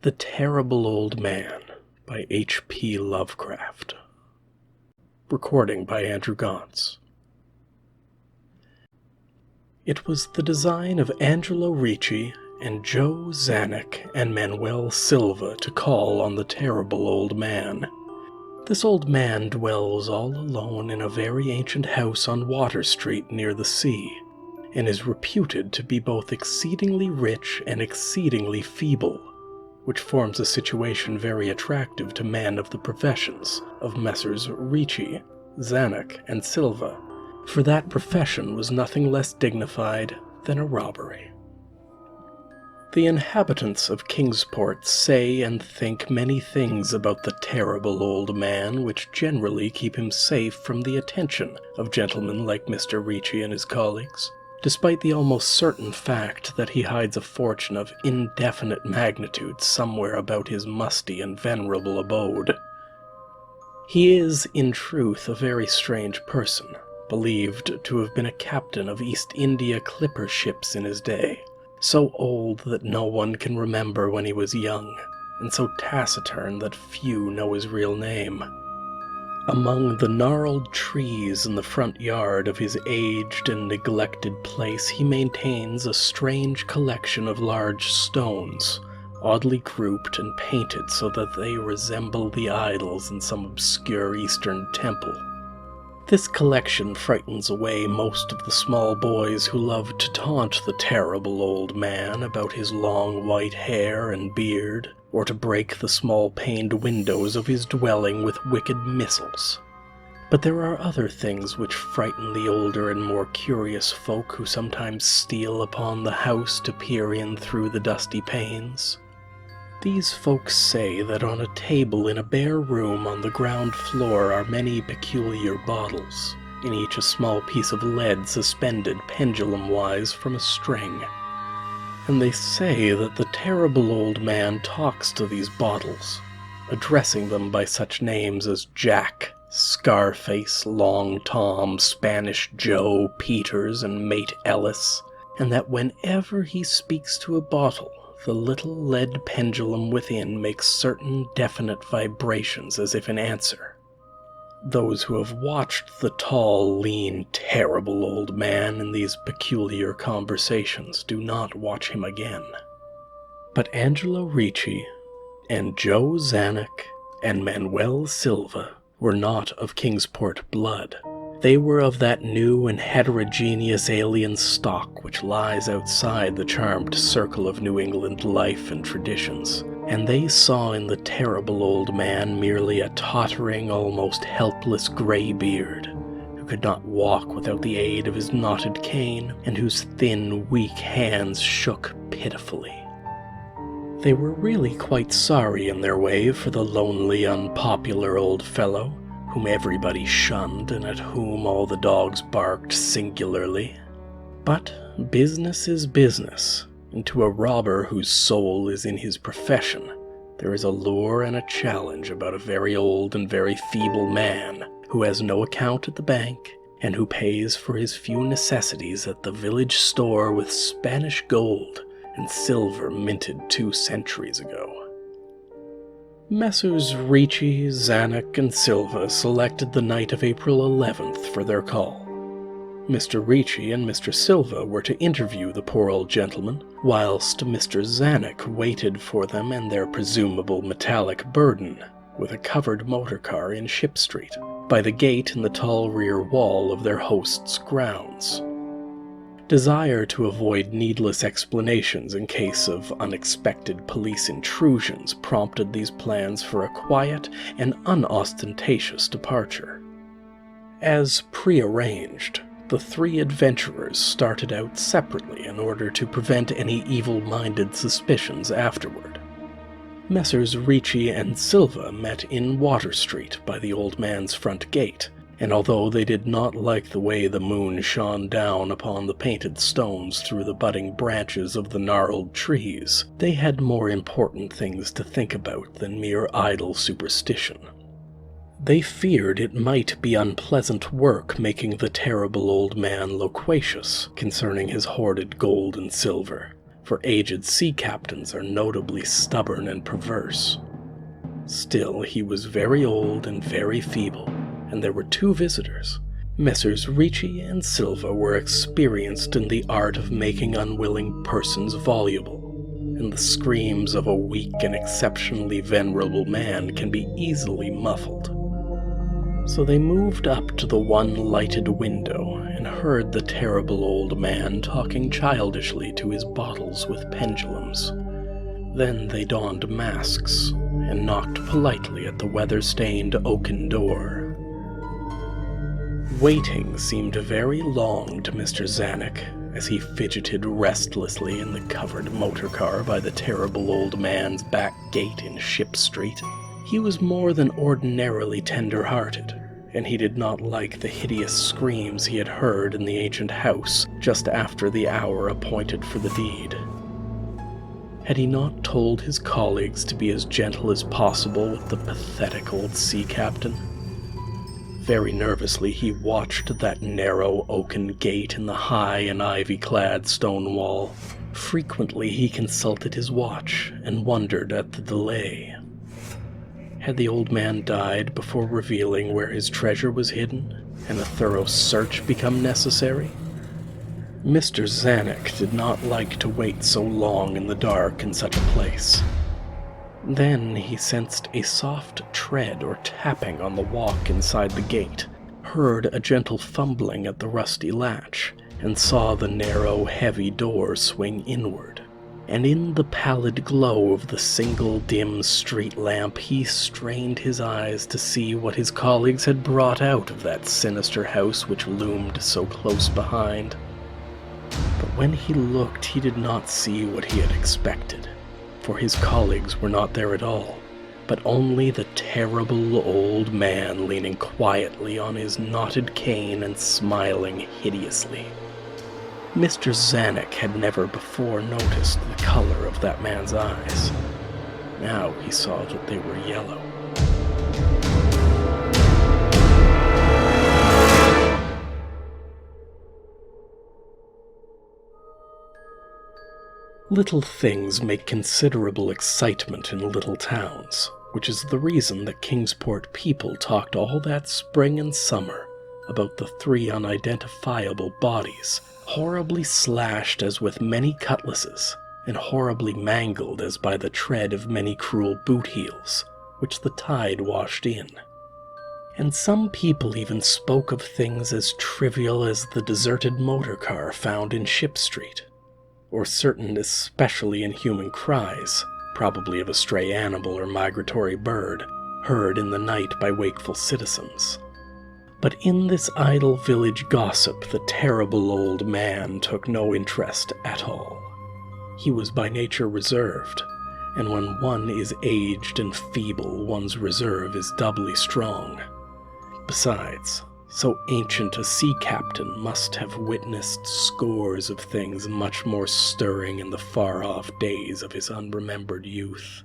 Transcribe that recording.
The Terrible Old Man by H.P. Lovecraft. Recording by Andrew Gaunce. It was the design of Angelo Ricci and Joe Zanuck and Manuel Silva to call on the terrible old man. This old man dwells all alone in a very ancient house on Water Street near the sea, and is reputed to be both exceedingly rich and exceedingly feeble, which forms a situation very attractive to men of the professions of Messrs. Ricci, Zanuck, and Silva, for that profession was nothing less dignified than a robbery. The inhabitants of Kingsport say and think many things about the terrible old man which generally keep him safe from the attention of gentlemen like Mr. Ricci and his colleagues, despite the almost certain fact that he hides a fortune of indefinite magnitude somewhere about his musty and venerable abode. He is, in truth, a very strange person, believed to have been a captain of East India clipper ships in his day, so old that no one can remember when he was young, and so taciturn that few know his real name. Among the gnarled trees in the front yard of his aged and neglected place he maintains a strange collection of large stones, oddly grouped and painted so that they resemble the idols in some obscure Eastern temple. This collection frightens away most of the small boys who love to taunt the terrible old man about his long white hair and beard, or to break the small-paned windows of his dwelling with wicked missiles. But there are other things which frighten the older and more curious folk who sometimes steal upon the house to peer in through the dusty panes. These folks say that on a table in a bare room on the ground floor are many peculiar bottles, in each a small piece of lead suspended pendulum-wise from a string. And they say that the terrible old man talks to these bottles, addressing them by such names as Jack, Scarface, Long Tom, Spanish Joe, Peters, and Mate Ellis, and that whenever he speaks to a bottle, the little lead pendulum within makes certain definite vibrations as if in answer. Those who have watched the tall, lean, terrible old man in these peculiar conversations do not watch him again. But Angelo Ricci and Joe Zanuck and Manuel Silva were not of Kingsport blood. They were of that new and heterogeneous alien stock which lies outside the charmed circle of New England life and traditions, and they saw in the terrible old man merely a tottering, almost helpless graybeard, who could not walk without the aid of his knotted cane, and whose thin, weak hands shook pitifully. They were really quite sorry in their way for the lonely, unpopular old fellow, whom everybody shunned and at whom all the dogs barked singularly. But business is business, and to a robber whose soul is in his profession, there is a lure and a challenge about a very old and very feeble man who has no account at the bank, and who pays for his few necessities at the village store with Spanish gold and silver minted 2 centuries ago. Messrs. Ricci, Zanuck, and Silva selected the night of April 11th for their call. Mr. Ricci and Mr. Silva were to interview the poor old gentleman, whilst Mr. Zanuck waited for them and their presumable metallic burden, with a covered motor car in Ship Street, by the gate in the tall rear wall of their host's grounds. Desire to avoid needless explanations in case of unexpected police intrusions prompted these plans for a quiet and unostentatious departure. As prearranged, the 3 adventurers started out separately in order to prevent any evil-minded suspicions afterward. Messrs. Ricci and Silva met in Water Street by the old man's front gate, and although they did not like the way the moon shone down upon the painted stones through the budding branches of the gnarled trees, they had more important things to think about than mere idle superstition. They feared it might be unpleasant work making the terrible old man loquacious concerning his hoarded gold and silver, for aged sea captains are notably stubborn and perverse. Still, he was very old and very feeble, and there were two visitors. Messrs. Ricci and Silva were experienced in the art of making unwilling persons voluble, and the screams of a weak and exceptionally venerable man can be easily muffled. So they moved up to the one lighted window and heard the terrible old man talking childishly to his bottles with pendulums. Then they donned masks and knocked politely at the weather-stained oaken door. Waiting seemed very long to Mr. Zanuck as he fidgeted restlessly in the covered motor car by the terrible old man's back gate in Ship Street. He was more than ordinarily tender-hearted, and he did not like the hideous screams he had heard in the ancient house just after the hour appointed for the deed. Had he not told his colleagues to be as gentle as possible with the pathetic old sea captain? Very nervously he watched that narrow oaken gate in the high and ivy-clad stone wall. Frequently he consulted his watch and wondered at the delay. Had the old man died before revealing where his treasure was hidden, and a thorough search become necessary? Mr. Zanuck did not like to wait so long in the dark in such a place. Then he sensed a soft tread or tapping on the walk inside the gate, heard a gentle fumbling at the rusty latch, and saw the narrow, heavy door swing inward. And in the pallid glow of the single dim street lamp he strained his eyes to see what his colleagues had brought out of that sinister house which loomed so close behind. But when he looked he did not see what he had expected, for his colleagues were not there at all, but only the terrible old man leaning quietly on his knotted cane and smiling hideously. Mr. Zanuck had never before noticed the color of that man's eyes. Now he saw that they were yellow. Little things make considerable excitement in little towns, which is the reason that Kingsport people talked all that spring and summer about the three unidentifiable bodies, horribly slashed as with many cutlasses, and horribly mangled as by the tread of many cruel boot heels, which the tide washed in. And some people even spoke of things as trivial as the deserted motor car found in Ship Street, or certain especially inhuman cries, probably of a stray animal or migratory bird, heard in the night by wakeful citizens. But in this idle village gossip the terrible old man took no interest at all. He was by nature reserved, and when one is aged and feeble one's reserve is doubly strong. Besides, so ancient a sea captain must have witnessed scores of things much more stirring in the far-off days of his unremembered youth.